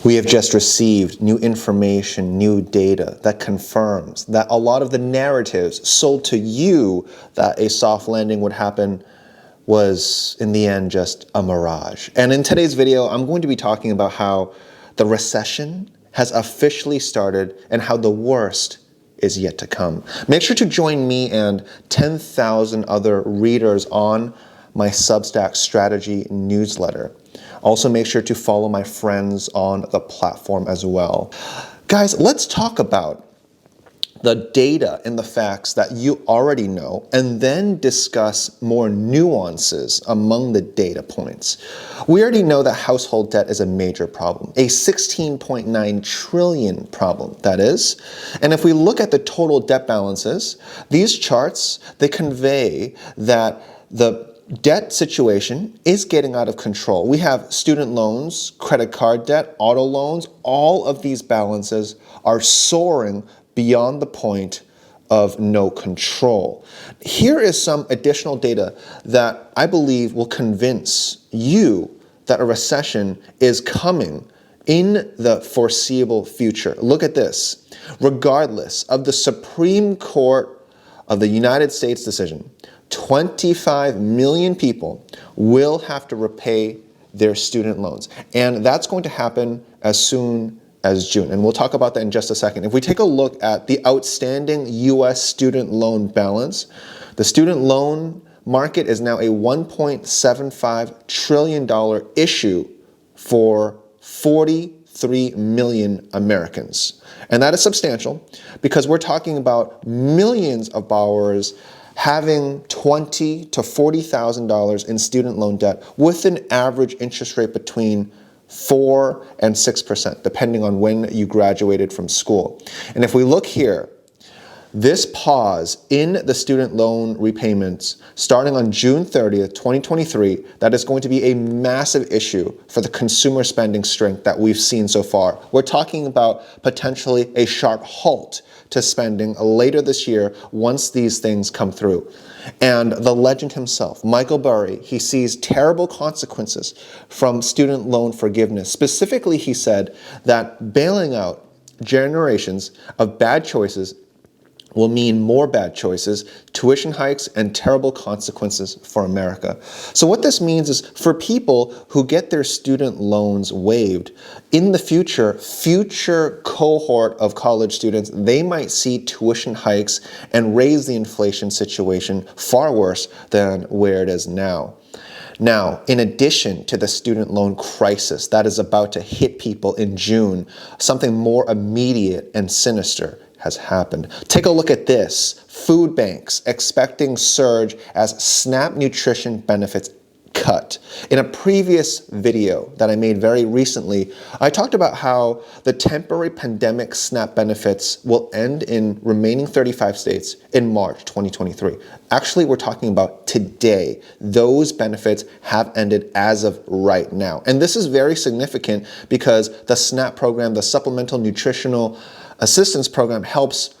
We have just received new information, new data that confirms that a lot of the narratives sold to you that a soft landing would happen was in the end just a mirage. And in today's video, I'm going to be talking about how the recession has officially started and how the worst is yet to come. Make sure to join me and 10,000 other readers on my Substack strategy newsletter. Also, make sure to follow my friends on the platform as well. Guys, let's talk about the data and the facts that you already know, and then discuss more nuances among the data points. We already know that household debt is a major problem, a 16.9 trillion problem, that is. And if we look at the total debt balances, these charts, they convey that the debt situation is getting out of control. We have student loans, credit card debt, auto loans. All of these balances are soaring beyond the point of no control. Here is some additional data that I believe will convince you that a recession is coming in the foreseeable future. Look at this. Regardless of the Supreme Court of the United States decision, 25 million people will have to repay their student loans. And that's going to happen as soon as June. And we'll talk about that in just a second. If we take a look at the outstanding US student loan balance, the student loan market is now a $1.75 trillion issue for 43 million Americans. And that is substantial because we're talking about millions of borrowers having $20,000 to $40,000 in student loan debt with an average interest rate between 4% and 6%, depending on when you graduated from school. And if we look here, this pause in the student loan repayments starting on June 30th, 2023, that is going to be a massive issue for the consumer spending strength that we've seen so far. We're talking about potentially a sharp halt to spending later this year once these things come through. And the legend himself, Michael Burry, he sees terrible consequences from student loan forgiveness. Specifically, he said that bailing out generations of bad choices will mean more bad choices, tuition hikes, and terrible consequences for America. So what this means is for people who get their student loans waived, in the future cohort of college students, they might see tuition hikes and raise the inflation situation far worse than where it is now. Now, in addition to the student loan crisis that is about to hit people in June, something more immediate and sinister has happened. Take a look at this. Food banks expecting surge as SNAP nutrition benefits cut. In a previous video that I made very recently, I talked about how the temporary pandemic SNAP benefits will end in remaining 35 states in March 2023. Actually, we're talking about today. Those benefits have ended as of right now. And this is very significant because the SNAP program, the Supplemental Nutritional Assistance Program, helps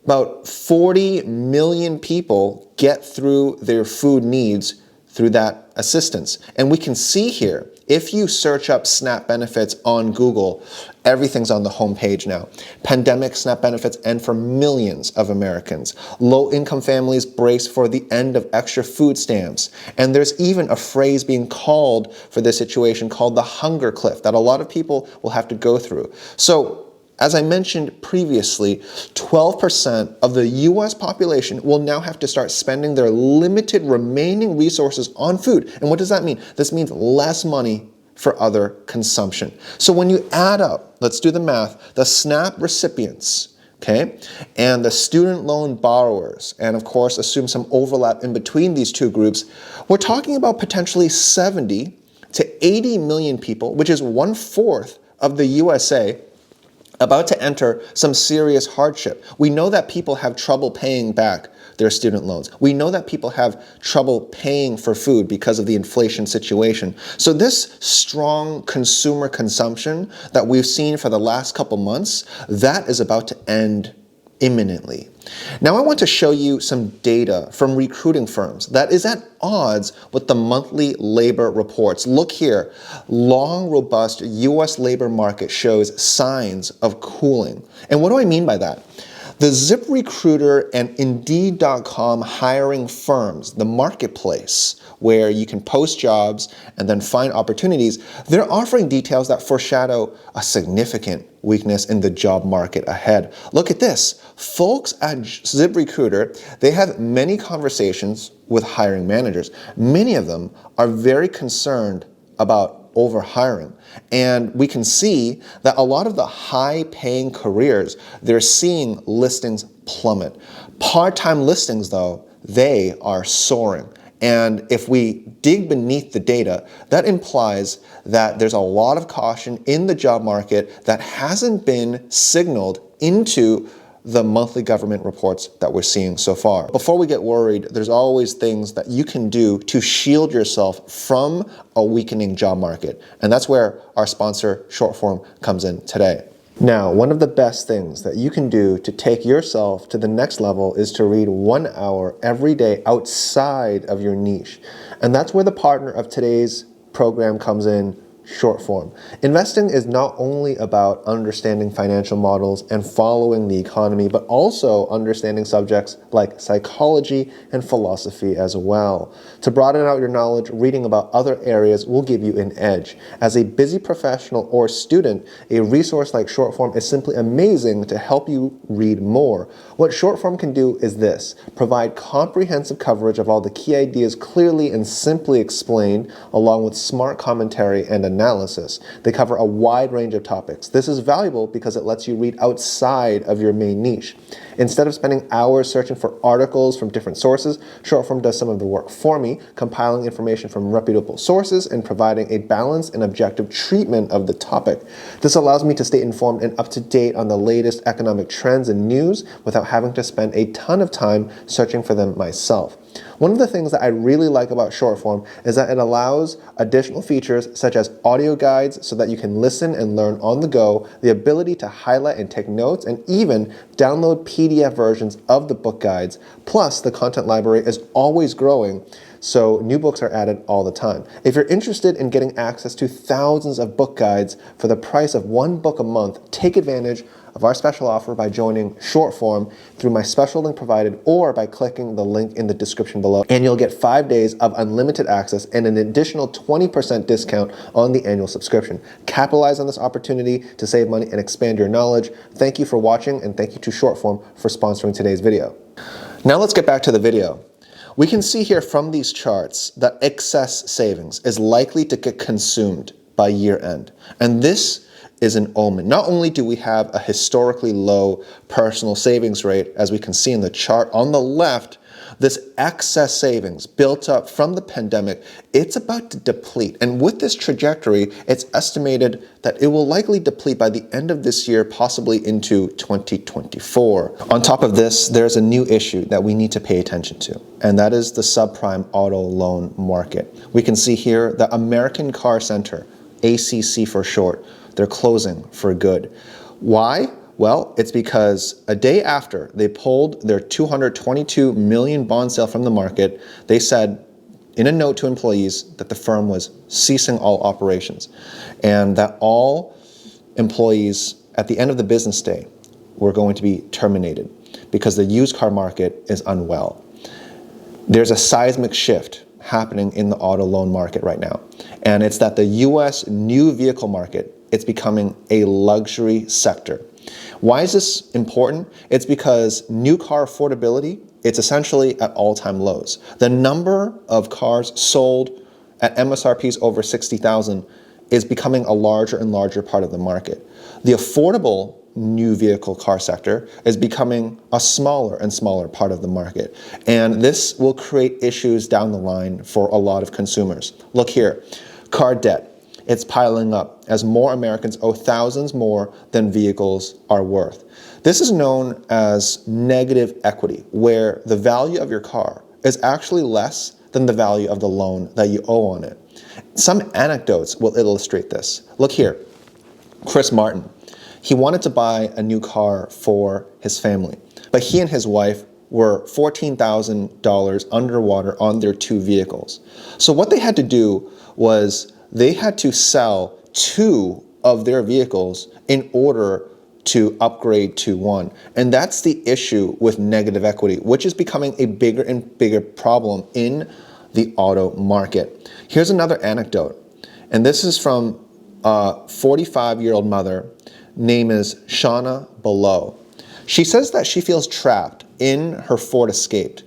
about 40 million people get through their food needs through that assistance. And we can see here, if you search up SNAP benefits on Google, everything's on the homepage now. Pandemic SNAP benefits end for millions of Americans. Low-income families brace for the end of extra food stamps. And there's even a phrase being called for this situation called the hunger cliff that a lot of people will have to go through. So, as I mentioned previously, 12% of the US population will now have to start spending their limited remaining resources on food. And what does that mean? This means less money for other consumption. So when you add up, let's do the math, the SNAP recipients, okay, and the student loan borrowers, and of course assume some overlap in between these two groups, we're talking about potentially 70 to 80 million people, which is 1/4 of the USA, about to enter some serious hardship. We know that people have trouble paying back their student loans. We know that people have trouble paying for food because of the inflation situation. So this strong consumer consumption that we've seen for the last couple months, that is about to end imminently. Now I want to show you some data from recruiting firms that is at odds with the monthly labor reports. Look here, long, robust US labor market shows signs of cooling. And what do I mean by that? The ZipRecruiter and Indeed.com hiring firms, the marketplace where you can post jobs and then find opportunities, they're offering details that foreshadow a significant weakness in the job market ahead. Look at this. Folks at ZipRecruiter, they have many conversations with hiring managers. Many of them are very concerned about overhiring. And we can see that a lot of the high-paying careers, they're seeing listings plummet. Part-time listings, though, they are soaring. And if we dig beneath the data, that implies that there's a lot of caution in the job market that hasn't been signaled into the monthly government reports that we're seeing so far. Before we get worried, there's always things that you can do to shield yourself from a weakening job market. And that's where our sponsor, Shortform, comes in today. Now, one of the best things that you can do to take yourself to the next level is to read 1 hour every day outside of your niche. And that's where the partner of today's program comes in, Shortform. Investing is not only about understanding financial models and following the economy, but also understanding subjects like psychology and philosophy as well. To broaden out your knowledge, reading about other areas will give you an edge. As a busy professional or student, a resource like Shortform is simply amazing to help you read more. What Shortform can do is this: provide comprehensive coverage of all the key ideas clearly and simply explained, along with smart commentary and analysis. They cover a wide range of topics. This is valuable because it lets you read outside of your main niche. Instead of spending hours searching for articles from different sources, Shortform does some of the work for me, compiling information from reputable sources and providing a balanced and objective treatment of the topic. This allows me to stay informed and up to date on the latest economic trends and news without having to spend a ton of time searching for them myself. One of the things that I really like about Shortform is that it allows additional features such as audio guides so that you can listen and learn on the go, the ability to highlight and take notes, and even download PDF versions of the book guides. Plus, the content library is always growing, so new books are added all the time. If you're interested in getting access to thousands of book guides for the price of one book a month, take advantage of our special offer by joining Shortform through my special link provided or by clicking the link in the description below, and you'll get 5 days of unlimited access and an additional 20% discount on the annual subscription. Capitalize on this opportunity to save money and expand your knowledge. Thank you for watching, and thank you to Shortform for sponsoring today's video. Now let's get back to the video. We can see here from these charts that excess savings is likely to get consumed by year end. And this is an omen. Not only do we have a historically low personal savings rate, as we can see in the chart on the left, this excess savings built up from the pandemic, it's about to deplete. And with this trajectory, it's estimated that it will likely deplete by the end of this year, possibly into 2024. On top of this, there's a new issue that we need to pay attention to, and that is the subprime auto loan market. We can see here the American Car Center, ACC for short, they're closing for good. Why? Well, it's because a day after they pulled their $222 million bond sale from the market, they said in a note to employees that the firm was ceasing all operations and that all employees at the end of the business day were going to be terminated because the used car market is unwell. There's a seismic shift happening in the auto loan market right now, and it's that the US new vehicle market, it's becoming a luxury sector. Why is this important? It's because new car affordability, it's essentially at all-time lows. The number of cars sold at MSRPs over $60,000 is becoming a larger and larger part of the market. The affordable new vehicle car sector is becoming a smaller and smaller part of the market. And this will create issues down the line for a lot of consumers. Look here, car debt. It's piling up as more Americans owe thousands more than vehicles are worth. This is known as negative equity, where the value of your car is actually less than the value of the loan that you owe on it. Some anecdotes will illustrate this. Look here, Chris Martin. He wanted to buy a new car for his family. but he and his wife were $14,000 underwater on their 2 vehicles. So what they had to do was they had to sell 2 of their vehicles in order to upgrade to 1. And that's the issue with negative equity, which is becoming a bigger and bigger problem in the auto market. Here's another anecdote, and this is from a 45-year-old mother. Name is Shauna Below. She says that she feels trapped in her Ford Escape.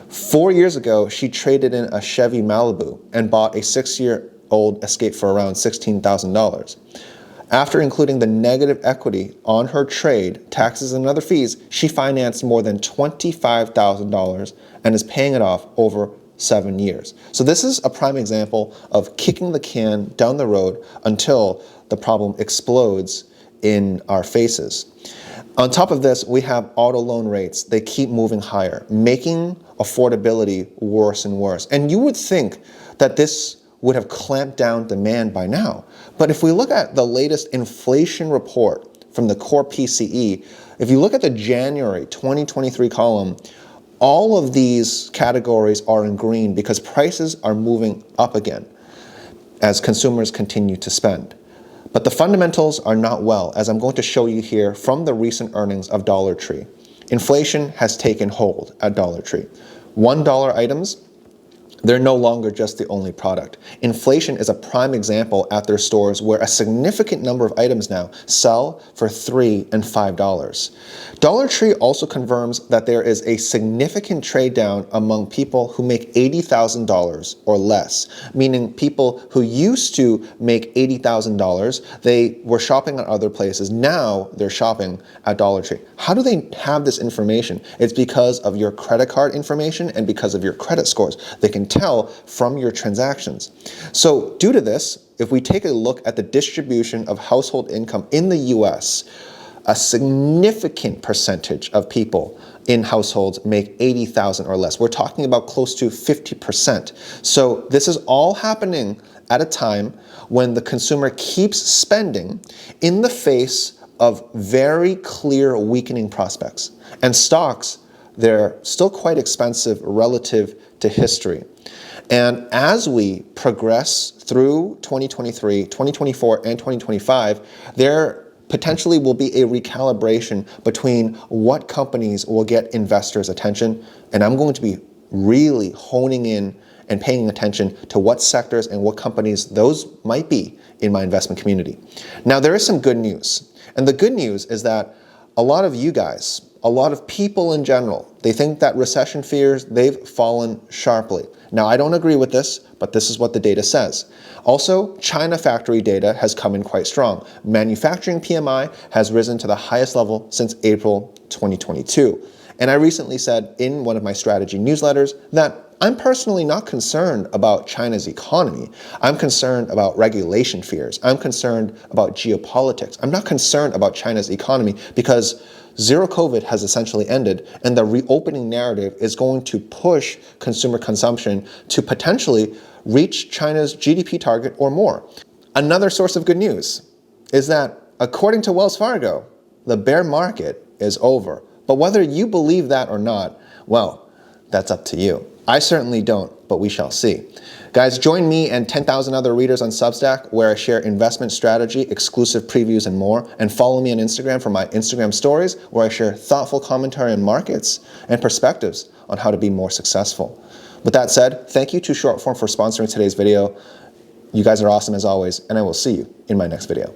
4 years ago, she traded in a Chevy Malibu and bought a 6-year-old Escape for around $16,000. After including the negative equity on her trade, taxes and other fees, she financed more than $25,000 and is paying it off over 7 years. So this is a prime example of kicking the can down the road until the problem explodes in our faces. On top of this, we have auto loan rates. They keep moving higher, making affordability worse and worse. And you would think that this would have clamped down demand by now. But if we look at the latest inflation report from the core PCE, if you look at the January 2023 column, all of these categories are in green because prices are moving up again as consumers continue to spend. But the fundamentals are not well, as I'm going to show you here from the recent earnings of Dollar Tree. Inflation has taken hold at Dollar Tree. $1 items, they're no longer just the only product. Inflation is a prime example at their stores where a significant number of items now sell for $3 and $5. Dollar Tree also confirms that there is a significant trade down among people who make $80,000 or less, meaning people who used to make $80,000, they were shopping at other places. Now they're shopping at Dollar Tree. How do they have this information? It's because of your credit card information and because of your credit scores. They can tell from your transactions. So due to this, if we take a look at the distribution of household income in the US, a significant percentage of people in households make $80,000 or less. We're talking about close to 50%. So this is all happening at a time when the consumer keeps spending in the face of very clear weakening prospects. And stocks, they're still quite expensive relative to history. And as we progress through 2023, 2024, and 2025, there potentially will be a recalibration between what companies will get investors' attention. And I'm going to be really honing in and paying attention to what sectors and what companies those might be in my investment community. Now, there is some good news. And the good news is that a lot of you guys, a lot of people in general, they think that recession fears, they've fallen sharply. Now, I don't agree with this, but this is what the data says. Also, China factory data has come in quite strong. Manufacturing PMI has risen to the highest level since April 2022. And I recently said in one of my strategy newsletters that I'm personally not concerned about China's economy. I'm concerned about regulation fears. I'm concerned about geopolitics. I'm not concerned about China's economy because zero COVID has essentially ended, and the reopening narrative is going to push consumer consumption to potentially reach China's GDP target or more. Another source of good news is that, according to Wells Fargo, the bear market is over. But whether you believe that or not, well, that's up to you. I certainly don't, but we shall see. Guys, join me and 10,000 other readers on Substack, where I share investment strategy, exclusive previews, and more. And follow me on Instagram for my Instagram stories, where I share thoughtful commentary on markets and perspectives on how to be more successful. With that said, thank you to Shortform for sponsoring today's video. You guys are awesome as always, and I will see you in my next video.